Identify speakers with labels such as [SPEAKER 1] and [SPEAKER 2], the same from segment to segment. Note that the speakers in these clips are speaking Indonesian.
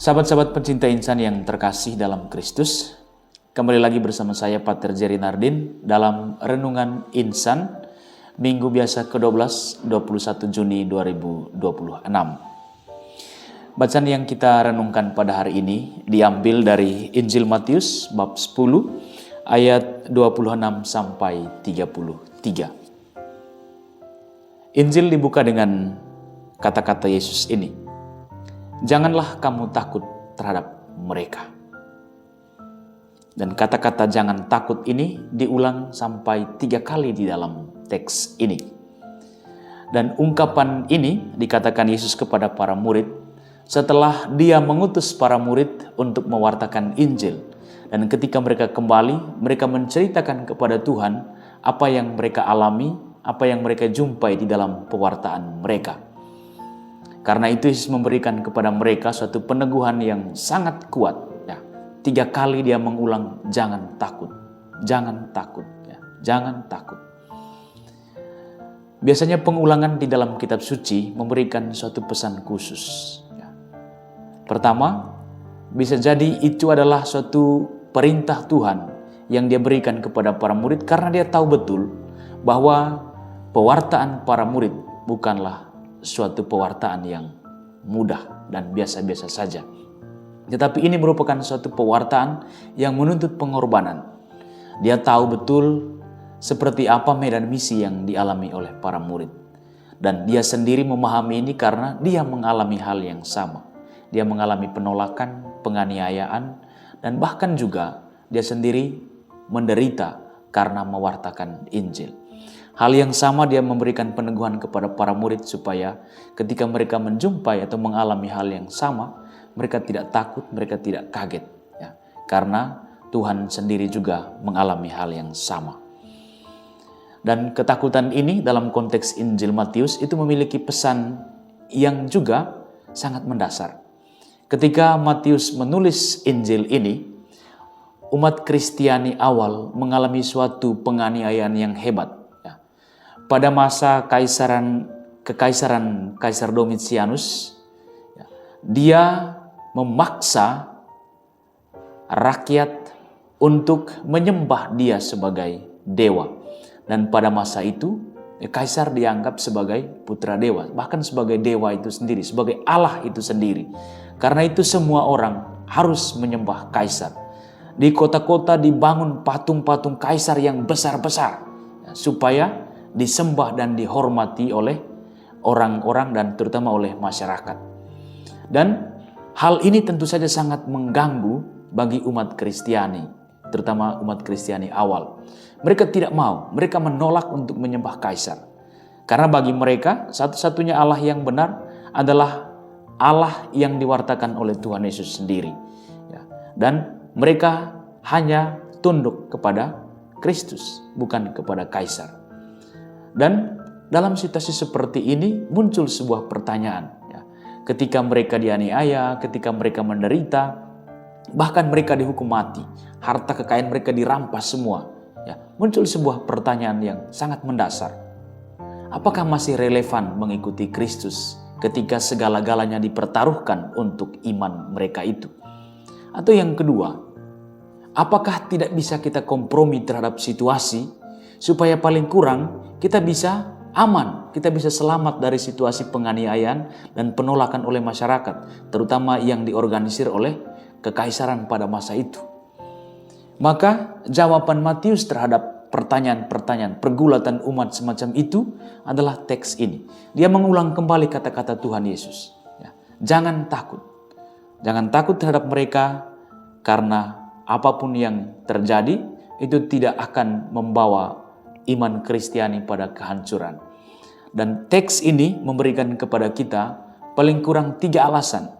[SPEAKER 1] Sahabat-sahabat pencinta insan yang terkasih dalam Kristus, kembali lagi bersama saya Pater Jerry Nardin dalam Renungan Insan Minggu Biasa ke-12 21 Juni 2026. Bacaan yang kita renungkan pada hari ini diambil dari Injil Matius bab 10 ayat 26 sampai 33. Injil dibuka dengan kata-kata Yesus ini. Janganlah kamu takut terhadap mereka. Dan kata-kata jangan takut ini diulang sampai 3 kali di dalam teks ini. Dan ungkapan ini dikatakan Yesus kepada para murid setelah dia mengutus para murid untuk mewartakan Injil. Dan ketika mereka kembali, mereka menceritakan kepada Tuhan apa yang mereka alami, apa yang mereka jumpai di dalam pewartaan mereka. Karena itu Yesus memberikan kepada mereka suatu peneguhan yang sangat kuat. Ya, 3 kali dia mengulang jangan takut, jangan takut, ya, jangan takut. Biasanya pengulangan di dalam kitab suci memberikan suatu pesan khusus. Ya. Pertama, bisa jadi itu adalah suatu perintah Tuhan yang dia berikan kepada para murid karena dia tahu betul bahwa pewartaan para murid bukanlah suatu pewartaan yang mudah dan biasa-biasa saja. Tetapi ini merupakan suatu pewartaan yang menuntut pengorbanan. Dia tahu betul seperti apa medan misi yang dialami oleh para murid. Dan dia sendiri memahami ini karena dia mengalami hal yang sama. Dia mengalami penolakan, penganiayaan, dan bahkan juga dia sendiri menderita karena mewartakan Injil. Hal yang sama dia memberikan peneguhan kepada para murid supaya ketika mereka menjumpai atau mengalami hal yang sama, mereka tidak takut, mereka tidak kaget. Ya, karena Tuhan sendiri juga mengalami hal yang sama. Dan ketakutan ini dalam konteks Injil Matius itu memiliki pesan yang juga sangat mendasar. Ketika Matius menulis Injil ini, umat Kristiani awal mengalami suatu penganiayaan yang hebat. Pada masa kekaisaran Kaisar Domitianus, dia memaksa rakyat untuk menyembah dia sebagai dewa. Dan pada masa itu, Kaisar dianggap sebagai putra dewa, bahkan sebagai dewa itu sendiri, sebagai Allah itu sendiri. Karena itu semua orang harus menyembah Kaisar. Di kota-kota dibangun patung-patung Kaisar yang besar-besar, supaya disembah dan dihormati oleh orang-orang dan terutama oleh masyarakat. Dan hal ini tentu saja sangat mengganggu bagi umat Kristiani, terutama umat Kristiani awal. Mereka tidak mau, mereka menolak untuk menyembah Kaisar. Karena bagi mereka satu-satunya Allah yang benar adalah Allah yang diwartakan oleh Tuhan Yesus sendiri. Dan mereka hanya tunduk kepada Kristus, bukan kepada Kaisar. Dan dalam situasi seperti ini muncul sebuah pertanyaan. Ya. Ketika mereka dianiaya, ketika mereka menderita, bahkan mereka dihukum mati, harta kekayaan mereka dirampas semua. Ya. Muncul sebuah pertanyaan yang sangat mendasar. Apakah masih relevan mengikuti Kristus ketika segala-galanya dipertaruhkan untuk iman mereka itu? Atau yang kedua, apakah tidak bisa kita kompromi terhadap situasi supaya paling kurang kita bisa aman, kita bisa selamat dari situasi penganiayaan dan penolakan oleh masyarakat, terutama yang diorganisir oleh kekaisaran pada masa itu. Maka jawaban Matius terhadap pertanyaan-pertanyaan pergulatan umat semacam itu adalah teks ini. Dia mengulang kembali kata-kata Tuhan Yesus. Ya, jangan takut. Jangan takut terhadap mereka karena apapun yang terjadi itu tidak akan membawa iman Kristiani pada kehancuran. Dan teks ini memberikan kepada kita paling kurang 3 alasan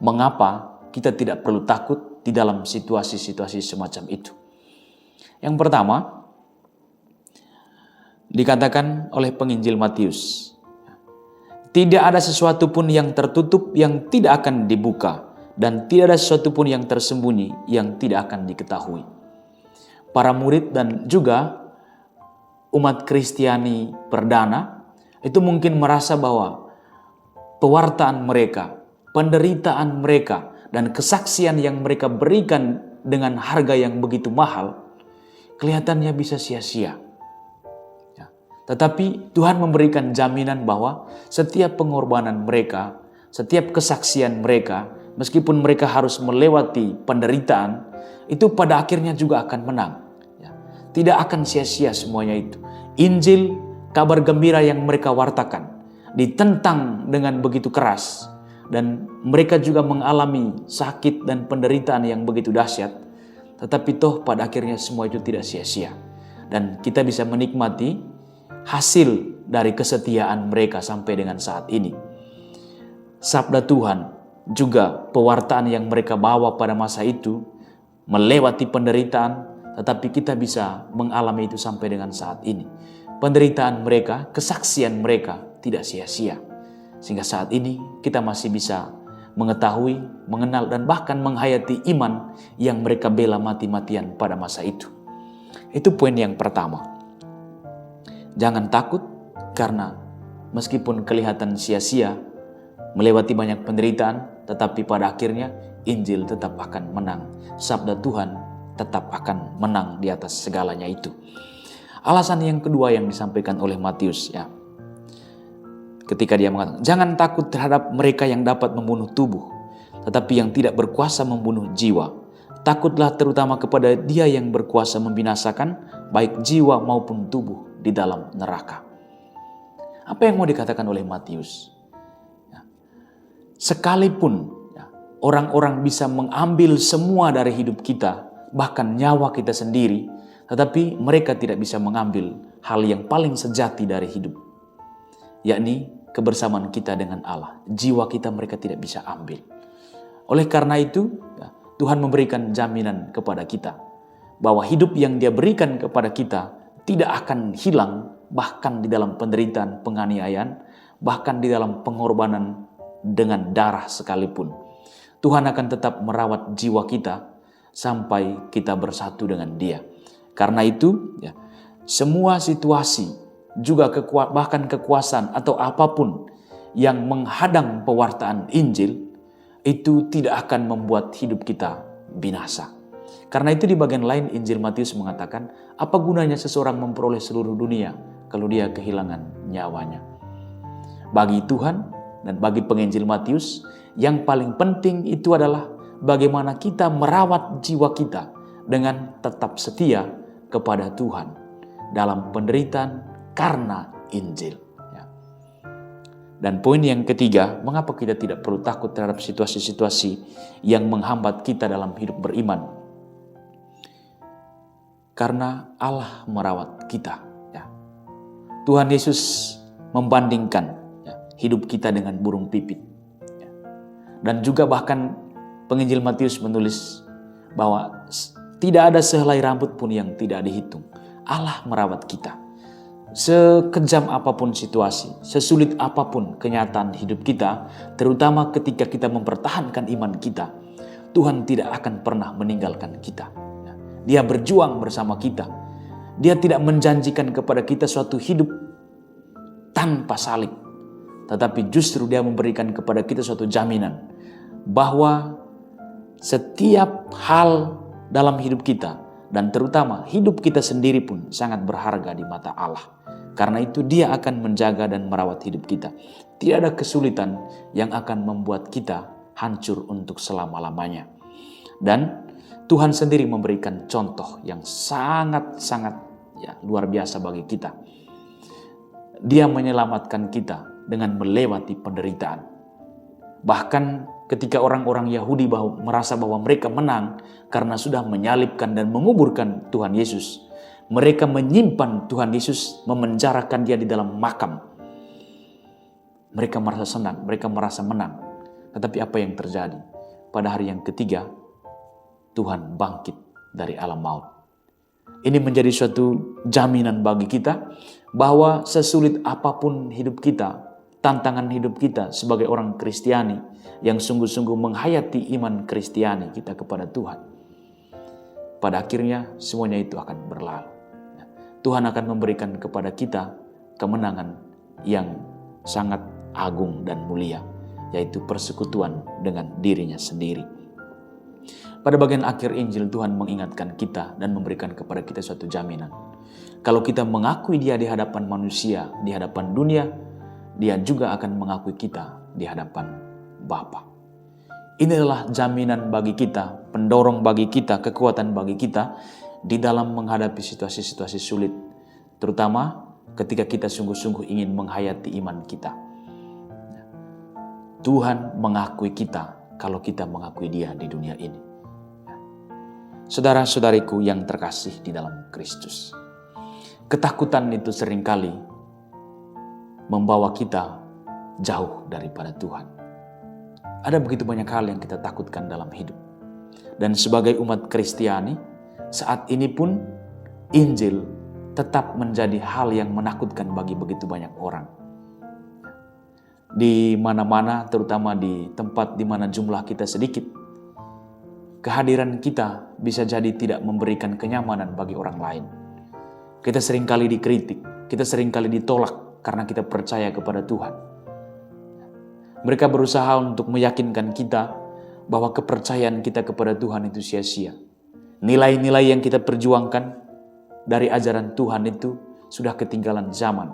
[SPEAKER 1] mengapa kita tidak perlu takut di dalam situasi-situasi semacam itu. Yang pertama, dikatakan oleh penginjil Matius, tidak ada sesuatu pun yang tertutup yang tidak akan dibuka, dan tidak ada sesuatu pun yang tersembunyi yang tidak akan diketahui. Para murid dan juga umat Kristiani perdana itu mungkin merasa bahwa pewartaan mereka, penderitaan mereka, dan kesaksian yang mereka berikan dengan harga yang begitu mahal, kelihatannya bisa sia-sia. Ya. Tetapi Tuhan memberikan jaminan bahwa setiap pengorbanan mereka, setiap kesaksian mereka, meskipun mereka harus melewati penderitaan, itu pada akhirnya juga akan menang. Ya. Tidak akan sia-sia semuanya itu. Injil, kabar gembira yang mereka wartakan, ditentang dengan begitu keras, dan mereka juga mengalami sakit dan penderitaan yang begitu dahsyat. Tetapi toh pada akhirnya semua itu tidak sia-sia. Dan kita bisa menikmati hasil dari kesetiaan mereka sampai dengan saat ini. Sabda Tuhan, juga pewartaan yang mereka bawa pada masa itu, melewati penderitaan, tetapi kita bisa mengalami itu sampai dengan saat ini. Penderitaan mereka, kesaksian mereka tidak sia-sia. Sehingga saat ini kita masih bisa mengetahui, mengenal, dan bahkan menghayati iman yang mereka bela mati-matian pada masa itu. Itu poin yang pertama. Jangan takut, karena meskipun kelihatan sia-sia, melewati banyak penderitaan, tetapi pada akhirnya Injil tetap akan menang. Sabda Tuhan tetap akan menang di atas segalanya itu. Alasan yang kedua yang disampaikan oleh Matius, ya, ketika dia mengatakan, jangan takut terhadap mereka yang dapat membunuh tubuh, tetapi yang tidak berkuasa membunuh jiwa. Takutlah terutama kepada Dia yang berkuasa membinasakan baik jiwa maupun tubuh di dalam neraka. Apa yang mau dikatakan oleh Matius? Ya. Sekalipun ya, orang-orang bisa mengambil semua dari hidup kita, bahkan nyawa kita sendiri, tetapi mereka tidak bisa mengambil hal yang paling sejati dari hidup, yakni kebersamaan kita dengan Allah. Jiwa kita mereka tidak bisa ambil. Oleh karena itu, ya, Tuhan memberikan jaminan kepada kita bahwa hidup yang Dia berikan kepada kita tidak akan hilang, bahkan di dalam penderitaan, penganiayaan, bahkan di dalam pengorbanan dengan darah sekalipun. Tuhan akan tetap merawat jiwa kita sampai kita bersatu dengan Dia. Karena itu, ya, semua situasi, juga bahkan kekuasaan atau apapun yang menghadang pewartaan Injil, itu tidak akan membuat hidup kita binasa. Karena itu di bagian lain Injil Matius mengatakan, apa gunanya seseorang memperoleh seluruh dunia kalau dia kehilangan nyawanya? Bagi Tuhan dan bagi penginjil Matius, yang paling penting itu adalah bagaimana kita merawat jiwa kita dengan tetap setia kepada Tuhan dalam penderitaan karena Injil. Ya. Dan poin yang ketiga, mengapa kita tidak perlu takut terhadap situasi-situasi yang menghambat kita dalam hidup beriman? Karena Allah merawat kita. Ya. Tuhan Yesus membandingkan ya, hidup kita dengan burung pipit. Ya. Dan juga bahkan penginjil Matius menulis bahwa tidak ada sehelai rambut pun yang tidak dihitung. Allah merawat kita. Sekejam apapun situasi, sesulit apapun kenyataan hidup kita, terutama ketika kita mempertahankan iman kita, Tuhan tidak akan pernah meninggalkan kita. Dia berjuang bersama kita. Dia tidak menjanjikan kepada kita suatu hidup tanpa salib, tetapi justru Dia memberikan kepada kita suatu jaminan bahwa setiap hal dalam hidup kita, dan terutama hidup kita sendiri pun sangat berharga di mata Allah. Karena itu Dia akan menjaga dan merawat hidup kita. Tidak ada kesulitan yang akan membuat kita hancur untuk selama-lamanya. Dan Tuhan sendiri memberikan contoh yang sangat-sangat ya, luar biasa bagi kita. Dia menyelamatkan kita dengan melewati penderitaan. Bahkan ketika orang-orang Yahudi merasa bahwa mereka menang karena sudah menyalibkan dan menguburkan Tuhan Yesus, mereka menyimpan Tuhan Yesus, memenjarakan Dia di dalam makam. Mereka merasa senang, mereka merasa menang. Tetapi apa yang terjadi? Pada hari yang ketiga, Tuhan bangkit dari alam maut. Ini menjadi suatu jaminan bagi kita bahwa sesulit apapun hidup kita, tantangan hidup kita sebagai orang Kristiani yang sungguh-sungguh menghayati iman Kristiani kita kepada Tuhan, pada akhirnya semuanya itu akan berlalu. Tuhan akan memberikan kepada kita kemenangan yang sangat agung dan mulia, yaitu persekutuan dengan dirinya sendiri. Pada bagian akhir Injil, Tuhan mengingatkan kita dan memberikan kepada kita suatu jaminan. Kalau kita mengakui Dia di hadapan manusia, di hadapan dunia, Dia juga akan mengakui kita di hadapan Bapa. Ini adalah jaminan bagi kita, pendorong bagi kita, kekuatan bagi kita di dalam menghadapi situasi-situasi sulit, terutama ketika kita sungguh-sungguh ingin menghayati iman kita. Tuhan mengakui kita kalau kita mengakui Dia di dunia ini. Saudara-saudariku yang terkasih di dalam Kristus, ketakutan itu seringkali membawa kita jauh daripada Tuhan. Ada begitu banyak hal yang kita takutkan dalam hidup. Dan sebagai umat Kristiani, saat ini pun Injil tetap menjadi hal yang menakutkan bagi begitu banyak orang. Di mana-mana, terutama di tempat di mana jumlah kita sedikit, kehadiran kita bisa jadi tidak memberikan kenyamanan bagi orang lain. Kita seringkali dikritik, kita seringkali ditolak karena kita percaya kepada Tuhan. Mereka berusaha untuk meyakinkan kita bahwa kepercayaan kita kepada Tuhan itu sia-sia. Nilai-nilai yang kita perjuangkan dari ajaran Tuhan itu sudah ketinggalan zaman.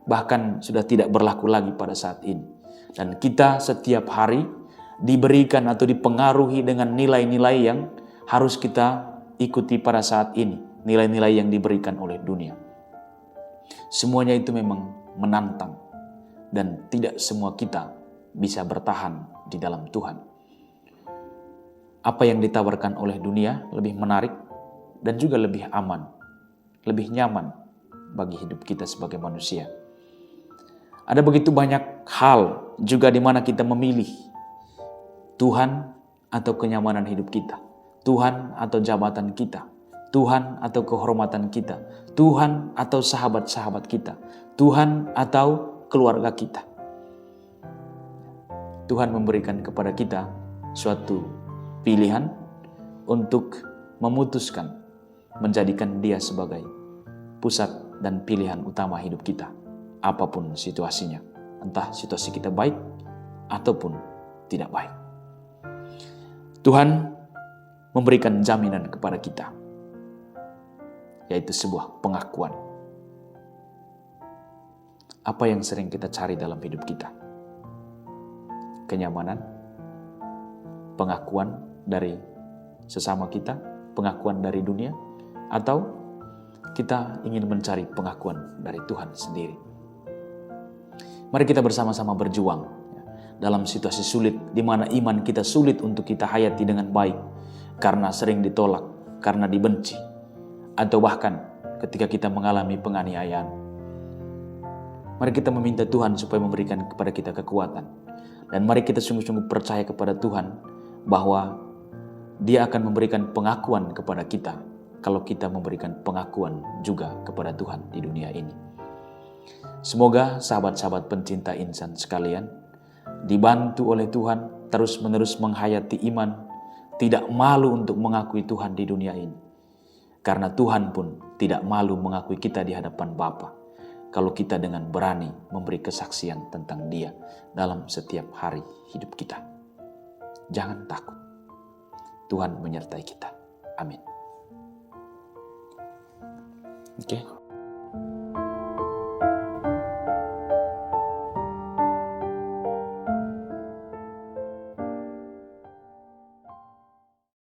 [SPEAKER 1] Bahkan sudah tidak berlaku lagi pada saat ini. Dan kita setiap hari diberikan atau dipengaruhi dengan nilai-nilai yang harus kita ikuti pada saat ini. Nilai-nilai yang diberikan oleh dunia. Semuanya itu memang menantang. Dan tidak semua kita bisa bertahan di dalam Tuhan. Apa yang ditawarkan oleh dunia lebih menarik dan juga lebih aman, lebih nyaman bagi hidup kita sebagai manusia. Ada begitu banyak hal juga di mana kita memilih Tuhan atau kenyamanan hidup kita, Tuhan atau jabatan kita, Tuhan atau kehormatan kita, Tuhan atau sahabat-sahabat kita, Tuhan atau keluarga kita. Tuhan memberikan kepada kita suatu pilihan untuk memutuskan menjadikan Dia sebagai pusat dan pilihan utama hidup kita. Apapun situasinya, entah situasi kita baik ataupun tidak baik. Tuhan memberikan jaminan kepada kita, yaitu sebuah pengakuan. Apa yang sering kita cari dalam hidup kita? Kenyamanan, pengakuan dari sesama kita, pengakuan dari dunia, atau kita ingin mencari pengakuan dari Tuhan sendiri. Mari kita bersama-sama berjuang dalam situasi sulit, di mana iman kita sulit untuk kita hayati dengan baik, karena sering ditolak, karena dibenci, atau bahkan ketika kita mengalami penganiayaan. Mari kita meminta Tuhan supaya memberikan kepada kita kekuatan. Dan mari kita sungguh-sungguh percaya kepada Tuhan bahwa Dia akan memberikan pengakuan kepada kita kalau kita memberikan pengakuan juga kepada Tuhan di dunia ini. Semoga sahabat-sahabat pencinta insan sekalian dibantu oleh Tuhan terus-menerus menghayati iman, tidak malu untuk mengakui Tuhan di dunia ini. Karena Tuhan pun tidak malu mengakui kita di hadapan Bapa kalau kita dengan berani memberi kesaksian tentang Dia dalam setiap hari hidup kita. Jangan takut. Tuhan menyertai kita. Amin. Oke.